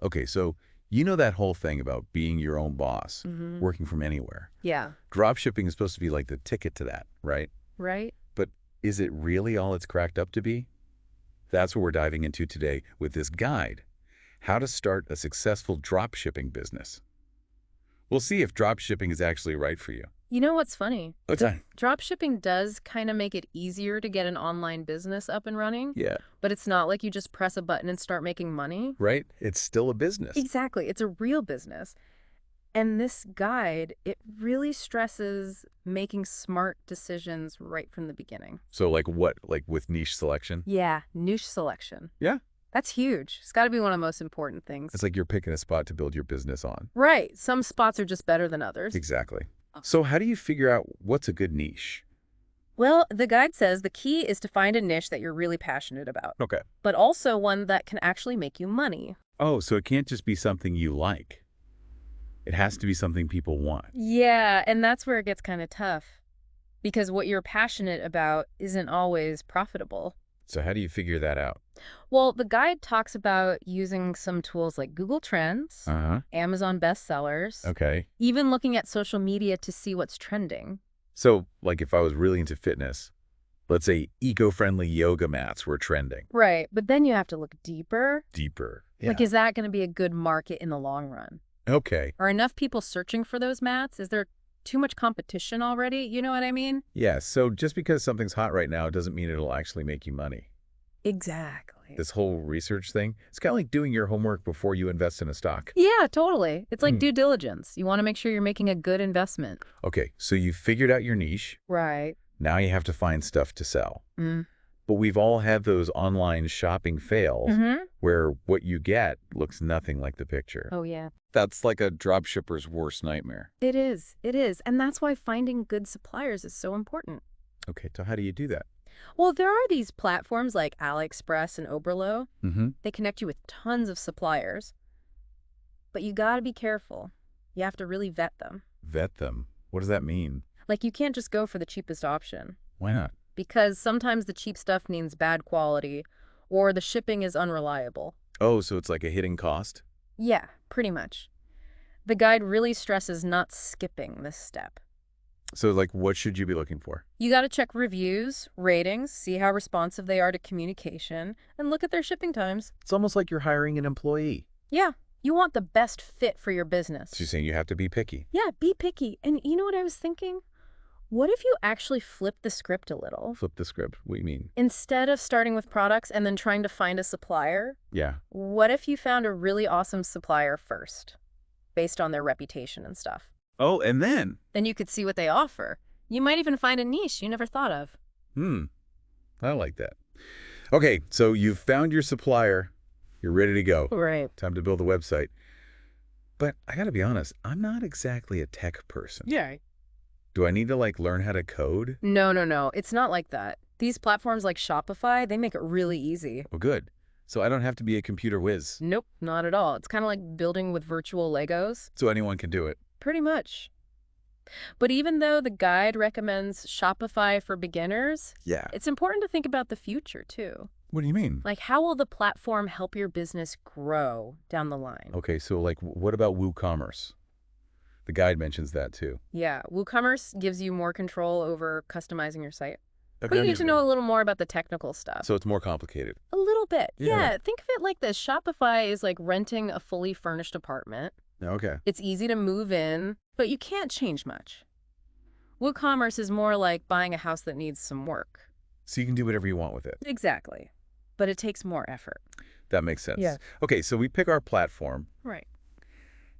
Okay, so you know that whole thing about being your own boss, working from anywhere. Yeah. Dropshipping is supposed to be like the ticket to that, right? Right? But is it really all it's cracked up to be? That's what we're diving into today with this guide, how to start a successful dropshipping business. We'll see if dropshipping is actually right for you. You know what's funny? What's that? Dropshipping does kind of make it easier to get an online business up and running, Yeah, but it's not like you just press a button and start making money. right? It's still a business. Exactly. It's a real business. And this guide, it really stresses making smart decisions right from the beginning. So like what? Like with niche selection? Yeah, niche selection. Yeah. That's huge. It's got to be one of the most important things. It's like you're picking a spot to build your business on. Right. Some spots are just better than others. Exactly. So how do you figure out what's a good niche? Well, the guide says the key is to find a niche that you're really passionate about, Okay. but also one that can actually make you money. Oh, so it can't just be something you like. It has to be something people want. Yeah, and that's where it gets kind of tough, because what you're passionate about isn't always profitable. So how do you figure that out? Well, the guide talks about using some tools like Google Trends, Uh-huh. Amazon bestsellers, Okay. even looking at social media to see what's trending. So, like if I was really into fitness, let's say eco-friendly yoga mats were trending. Right, but then you have to look deeper. Deeper. Like, is that going to be a good market in the long run? Okay. Are enough people searching for those mats? Is there too much competition already? You know what I mean? Yeah, so just because something's hot right now doesn't mean it'll actually make you money. Exactly. This whole research thing, it's kind of like doing your homework before you invest in a stock. Yeah, totally. It's like due diligence. You want to make sure you're making a good investment. Okay, so you figured out your niche. Right. Now you have to find stuff to sell. Mm. But we've all had those online shopping fails where what you get looks nothing like the picture. Oh, yeah. That's like a dropshipper's worst nightmare. It is. It is. And that's why finding good suppliers is so important. Okay, so how do you do that? Well, there are these platforms like AliExpress and Oberlo. They connect you with tons of suppliers. But you got to be careful. You have to really vet them. Vet them? What does that mean? Like, you can't just go for the cheapest option. Why not? Because sometimes the cheap stuff means bad quality or the shipping is unreliable. Oh, so it's like a hidden cost? Yeah, pretty much. The guide really stresses not skipping this step. So like what should you be looking for? You got to check reviews, ratings, see how responsive they are to communication, and look at their shipping times. It's almost like you're hiring an employee. Yeah, you want the best fit for your business. So you're saying you have to be picky. Yeah, be picky. And you know what I was thinking? What if you actually flip the script a little? Flip the script. What do you mean? Instead of starting with products and then trying to find a supplier, Yeah. what if you found a really awesome supplier first, based on their reputation and stuff? Oh, and then? Then you could see what they offer. You might even find a niche you never thought of. I like that. Okay, so you've found your supplier. You're ready to go. Right. Time to build a website. But I gotta be honest, I'm not exactly a tech person. Yeah. Do I need to like learn how to code? No. It's not like that. These platforms like Shopify, they make it really easy. Oh, good. So I don't have to be a computer whiz. Nope, not at all. It's kind of like building with virtual Legos. So anyone can do it. Pretty much. But even though the guide recommends Shopify for beginners, Yeah. it's important to think about the future too. What do you mean? Like, how will the platform help your business grow down the line? Okay, so like what about WooCommerce? The guide mentions that too. Yeah, WooCommerce gives you more control over customizing your site. Okay, But you need to know a little more about the technical stuff. So it's more complicated. A little bit. Yeah. Yeah, think of it like this. Shopify is like renting a fully furnished apartment. Okay. It's easy to move in, but you can't change much. WooCommerce is more like buying a house that needs some work. So you can do whatever you want with it. Exactly. But it takes more effort. That makes sense. Yeah. Okay, so we pick our platform. Right.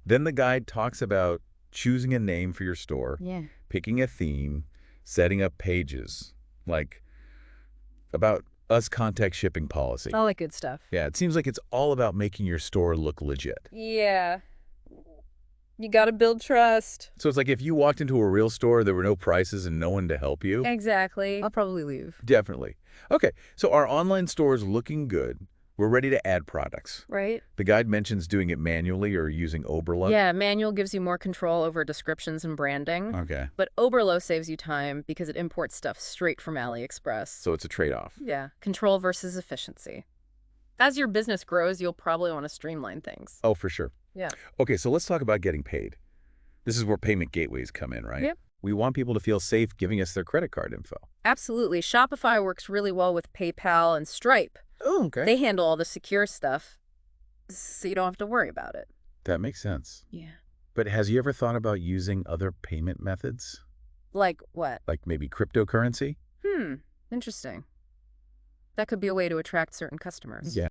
Then the guide talks about choosing a name for your store, Yeah. picking a theme, setting up pages, like about us contact shipping policy. All that good stuff. Yeah, it seems like it's all about making your store look legit. Yeah. You gotta build trust. So it's like if you walked into a real store, there were no prices and no one to help you. Exactly. I'll probably leave. Definitely. Okay, so our online store is looking good. We're ready to add products. Right? The guide mentions doing it manually or using Oberlo. Yeah, manual gives you more control over descriptions and branding. Okay, But Oberlo saves you time because it imports stuff straight from AliExpress. so it's a trade-off. Yeah, control versus efficiency. As your business grows, you'll probably want to streamline things. Oh, for sure. Yeah. Okay, so let's talk about getting paid. This is where payment gateways come in, right? Yep. We want people to feel safe giving us their credit card info. Absolutely. Shopify works really well with PayPal and Stripe. Oh, okay. They handle all the secure stuff, so you don't have to worry about it. That makes sense. Yeah. But has you ever thought about using other payment methods? Like what? Like maybe cryptocurrency? Interesting. That could be a way to attract certain customers. Yeah.